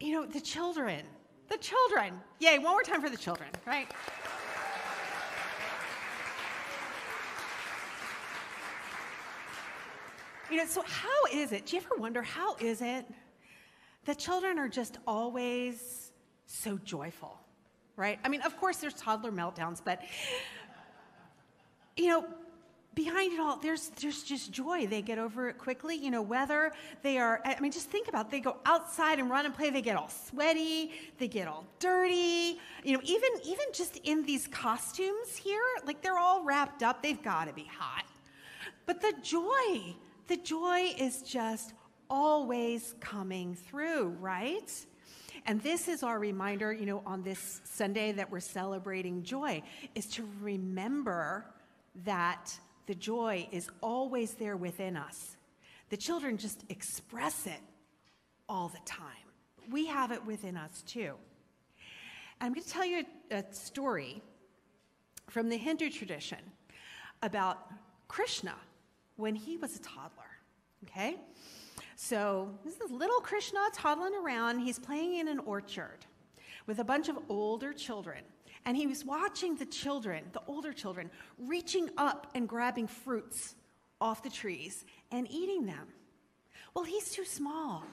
The children. Yay, one more time for the children, right? So how is it? Do you ever wonder how is it that children are just always so joyful, right? I mean, of course there's toddler meltdowns, but behind it all, there's just joy. They get over it quickly. Whether they are, just think about it. They go outside and run and play. They get all sweaty. They get all dirty. Even just in these costumes here, like they're all wrapped up. They've got to be hot. But the joy is just always coming through, right? And this is our reminder, on this Sunday that we're celebrating joy, is to remember that the joy is always there within us. The children just express it all the time. We have it within us too. And I'm going to tell you a story from the Hindu tradition about Krishna when he was a toddler, okay? So this is little Krishna toddling around. He's playing in an orchard with a bunch of older children. And he was watching the older children, reaching up and grabbing fruits off the trees and eating them. Well, he's too small.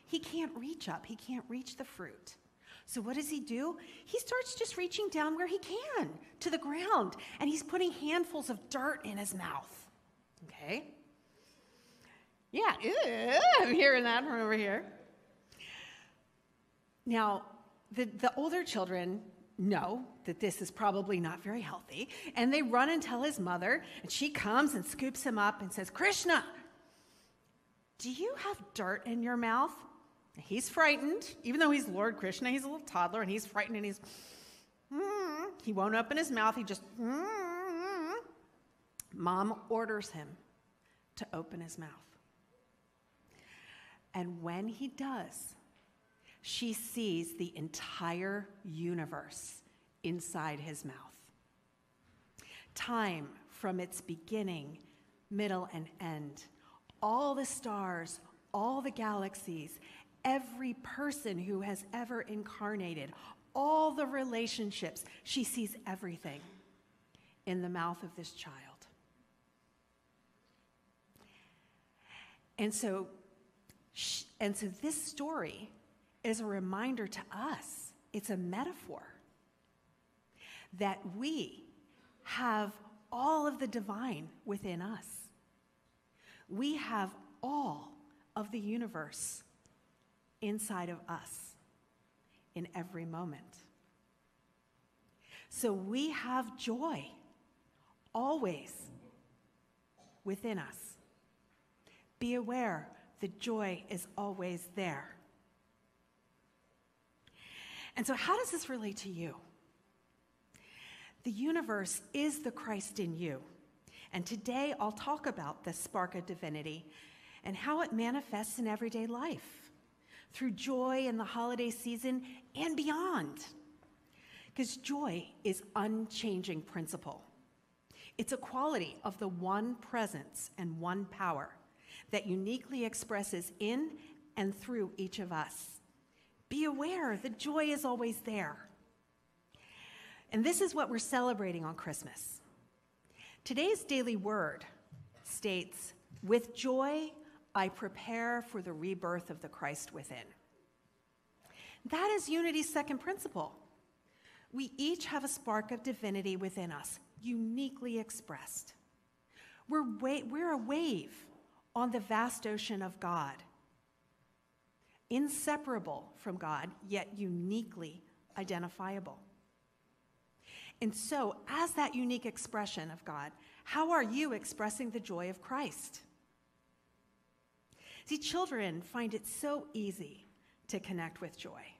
He can't reach up. He can't reach the fruit. So what does he do? He starts just reaching down where he can to the ground, and he's putting handfuls of dirt in his mouth. Okay? Yeah, I'm hearing that from over here. Now, the older children know that this is probably not very healthy, and they run and tell his mother, and she comes and scoops him up and says, "Krishna, do you have dirt in your mouth?" He's frightened. Even though he's Lord Krishna, he's a little toddler, and he's frightened, and he won't open his mouth. He just, Mom orders him to open his mouth. And when he does, she sees the entire universe inside his mouth. Time from its beginning, middle, and end. All the stars, all the galaxies, every person who has ever incarnated, all the relationships. She sees everything in the mouth of this child. And so this story is a reminder to us. It's a metaphor that we have all of the divine within us. We have all of the universe inside of us in every moment. So we have joy always within us. Be aware, the joy is always there. And so how does this relate to you? The universe is the Christ in you. And today I'll talk about the spark of divinity and how it manifests in everyday life through joy in the holiday season and beyond. Because joy is unchanging principle. It's a quality of the one presence and one power that uniquely expresses in and through each of us. Be aware, the joy is always there. And this is what we're celebrating on Christmas. Today's daily word states, "With joy, I prepare for the rebirth of the Christ within." That is unity's second principle. We each have a spark of divinity within us, uniquely expressed. We're a wave on the vast ocean of God, inseparable from God, yet uniquely identifiable. And so, as that unique expression of God, how are you expressing the joy of Christ? See, children find it so easy to connect with joy.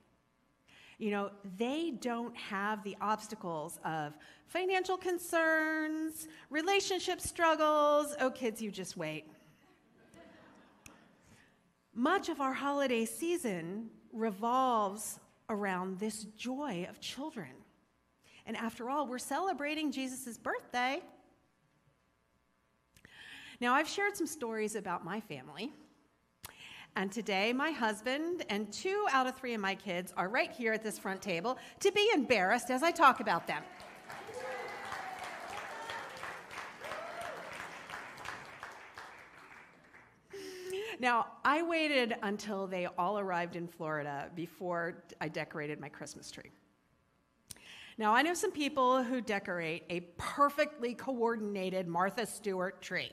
They don't have the obstacles of financial concerns, relationship struggles. Oh, kids, you just wait. Much of our holiday season revolves around this joy of children. And after all, we're celebrating Jesus' birthday. Now, I've shared some stories about my family. And today, my husband and 2 out of 3 of my kids are right here at this front table to be embarrassed as I talk about them. Now, I waited until they all arrived in Florida before I decorated my Christmas tree. Now, I know some people who decorate a perfectly coordinated Martha Stewart tree.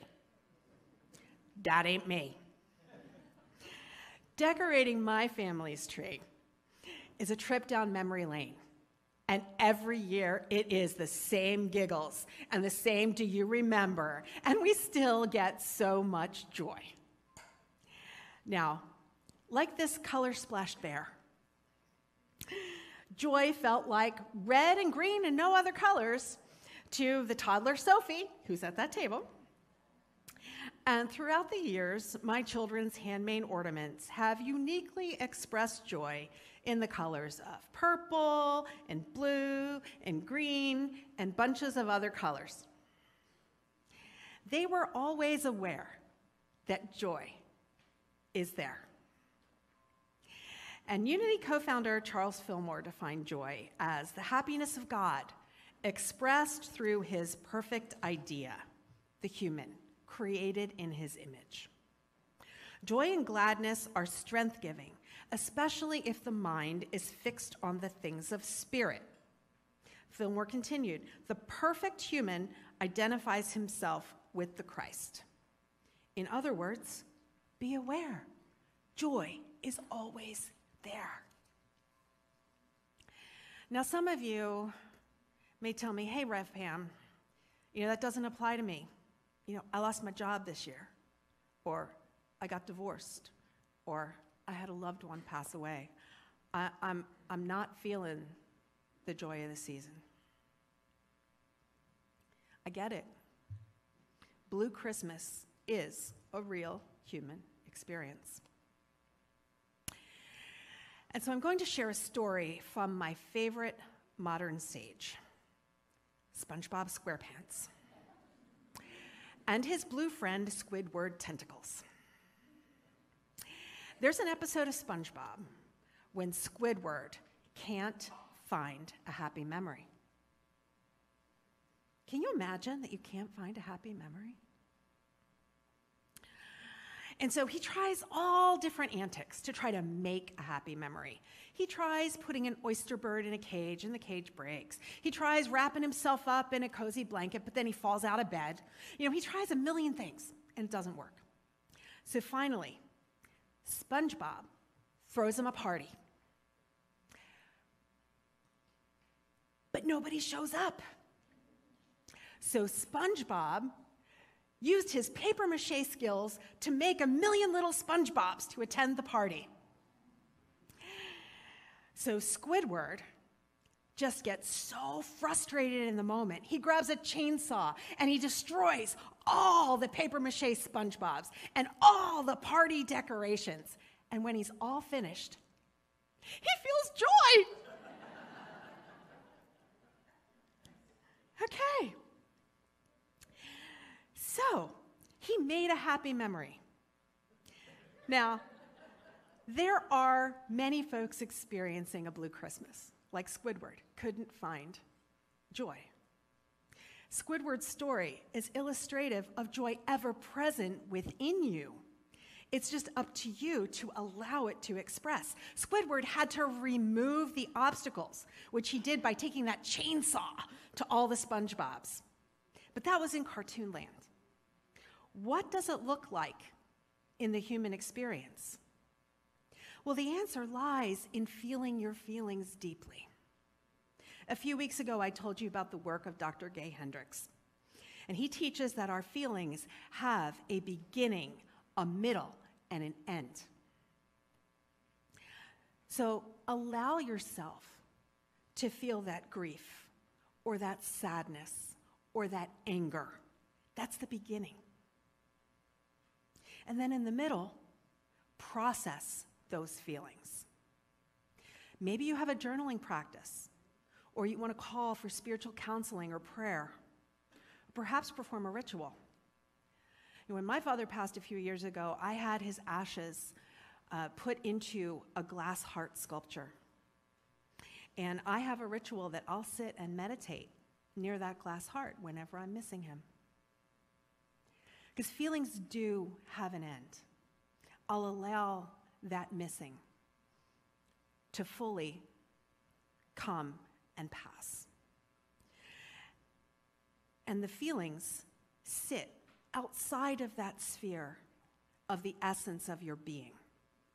That ain't me. Decorating my family's tree is a trip down memory lane. And every year it is the same giggles and the same do you remember, and we still get so much joy. Now, like this color-splashed bear, joy felt like red and green and no other colors to the toddler Sophie, who's at that table. And throughout the years, my children's handmade ornaments have uniquely expressed joy in the colors of purple and blue and green and bunches of other colors. They were always aware that joy is there. And Unity co-founder Charles Fillmore defined joy as the happiness of God expressed through his perfect idea, the human, created in his image. Joy and gladness are strength-giving, especially if the mind is fixed on the things of spirit. Fillmore continued, the perfect human identifies himself with the Christ. In other words, be aware. Joy is always there. Now, some of you may tell me, hey, Rev Pam, that doesn't apply to me. I lost my job this year, or I got divorced, or I had a loved one pass away. I'm not feeling the joy of the season. I get it. Blue Christmas is a real human experience. And so I'm going to share a story from my favorite modern sage, SpongeBob SquarePants, and his blue friend Squidward Tentacles. There's an episode of SpongeBob when Squidward can't find a happy memory. Can you imagine that you can't find a happy memory? And so he tries all different antics to try to make a happy memory. He tries putting an oyster bird in a cage, and the cage breaks. He tries wrapping himself up in a cozy blanket, but then he falls out of bed. He tries a million things, and it doesn't work. So finally, SpongeBob throws him a party. But nobody shows up. So SpongeBob used his papier-mâché skills to make a million little SpongeBobs to attend the party. So Squidward just gets so frustrated in the moment. He grabs a chainsaw and he destroys all the papier-mâché SpongeBobs and all the party decorations. And when he's all finished, he feels joy. Okay. So, he made a happy memory. Now, there are many folks experiencing a blue Christmas, like Squidward couldn't find joy. Squidward's story is illustrative of joy ever present within you. It's just up to you to allow it to express. Squidward had to remove the obstacles, which he did by taking that chainsaw to all the SpongeBobs. But that was in cartoon land. What does it look like in the human experience? Well, the answer lies in feeling your feelings deeply. A few weeks ago, I told you about the work of Dr. Gay Hendricks. And he teaches that our feelings have a beginning, a middle, and an end. So allow yourself to feel that grief, or that sadness, or that anger. That's the beginning. And then in the middle, process those feelings. Maybe you have a journaling practice, or you want to call for spiritual counseling or prayer, or perhaps perform a ritual. When my father passed a few years ago, I had his ashes put into a glass heart sculpture. And I have a ritual that I'll sit and meditate near that glass heart whenever I'm missing him. Because feelings do have an end. I'll allow that missing to fully come and pass. And the feelings sit outside of that sphere of the essence of your being.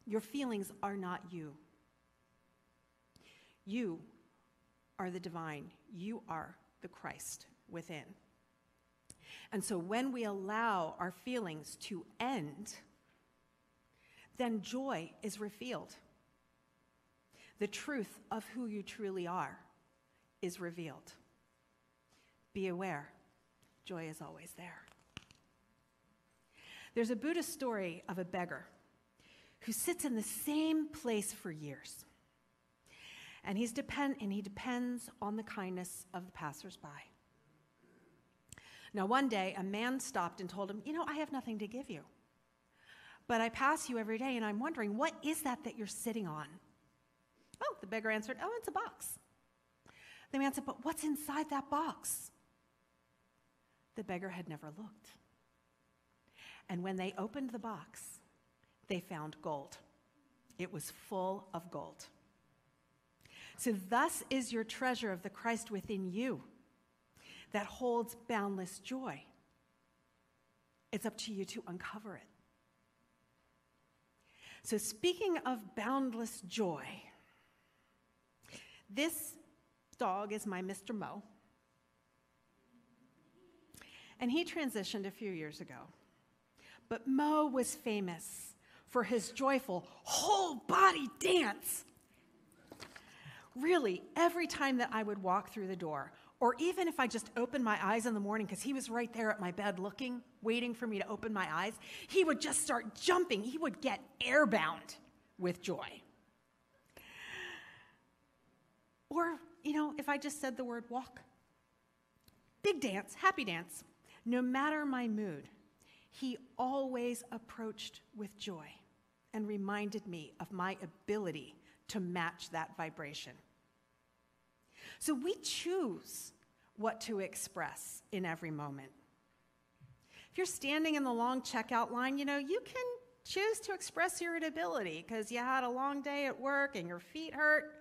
Your feelings are not you. You are the divine. You are the Christ within. And so when we allow our feelings to end, then joy is revealed. The truth of who you truly are is revealed. Be aware, joy is always there. There's a Buddhist story of a beggar who sits in the same place for years. And he depends on the kindness of the passersby. Now, one day, a man stopped and told him, I have nothing to give you. But I pass you every day, and I'm wondering, what is that you're sitting on? Oh, the beggar answered, it's a box. The man said, but what's inside that box? The beggar had never looked. And when they opened the box, they found gold. It was full of gold. So thus is your treasure of the Christ within you that holds boundless joy. It's up to you to uncover it. So speaking of boundless joy, this dog is my Mr. Mo. And he transitioned a few years ago. But Mo was famous for his joyful whole body dance. Really, every time that I would walk through the door, or even if I just opened my eyes in the morning, because he was right there at my bed looking, waiting for me to open my eyes, he would just start jumping. He would get airbound with joy. Or, if I just said the word walk, big dance, happy dance, no matter my mood, he always approached with joy and reminded me of my ability to match that vibration. So we choose what to express in every moment. If you're standing in the long checkout line, you can choose to express irritability because you had a long day at work and your feet hurt.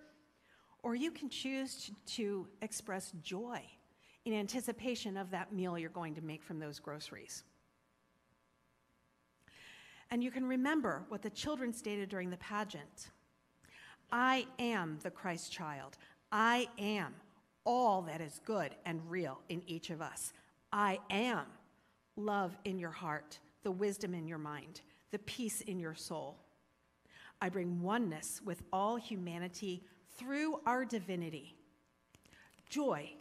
Or you can choose to express joy in anticipation of that meal you're going to make from those groceries. And you can remember what the children stated during the pageant. I am the Christ child. I am all that is good and real in each of us. I am love in your heart, the wisdom in your mind, the peace in your soul. I bring oneness with all humanity through our divinity. Joy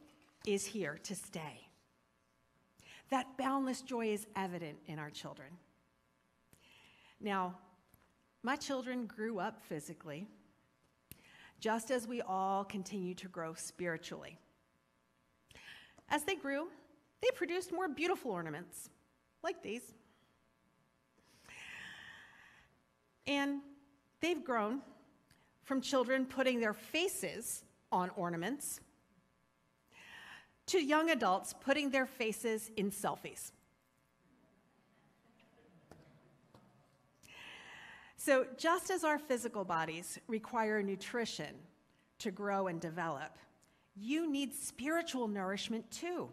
is here to stay. That boundless joy is evident in our children. Now, my children grew up physically, just as we all continue to grow spiritually. As they grew, they produced more beautiful ornaments, like these. And they've grown from children putting their faces on ornaments to young adults putting their faces in selfies. So just as our physical bodies require nutrition to grow and develop, you need spiritual nourishment too.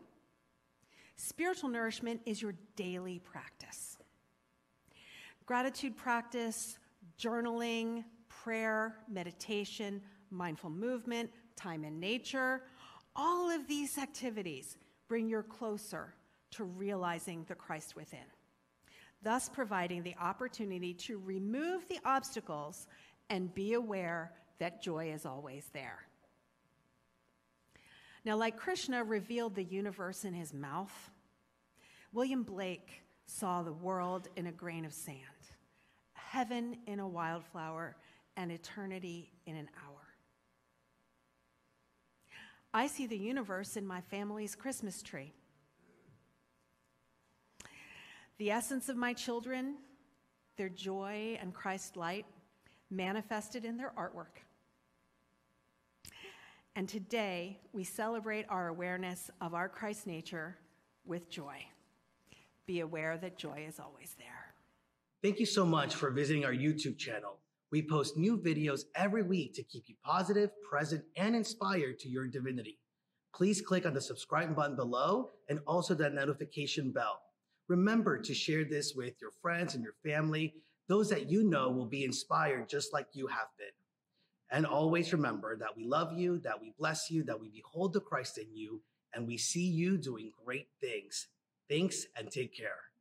Spiritual nourishment is your daily practice. Gratitude practice, journaling, prayer, meditation, mindful movement, time in nature, all of these activities bring you closer to realizing the Christ within, thus providing the opportunity to remove the obstacles and be aware that joy is always there. Now, like Krishna revealed the universe in his mouth, William Blake saw the world in a grain of sand, heaven in a wildflower, and eternity in an hour. I see the universe in my family's Christmas tree. The essence of my children, their joy and Christ light, manifested in their artwork. And today, we celebrate our awareness of our Christ nature with joy. Be aware that joy is always there. Thank you so much for visiting our YouTube channel. We post new videos every week to keep you positive, present, and inspired to your divinity. Please click on the subscribe button below and also that notification bell. Remember to share this with your friends and your family, those that you know will be inspired just like you have been. And always remember that we love you, that we bless you, that we behold the Christ in you, and we see you doing great things. Thanks and take care.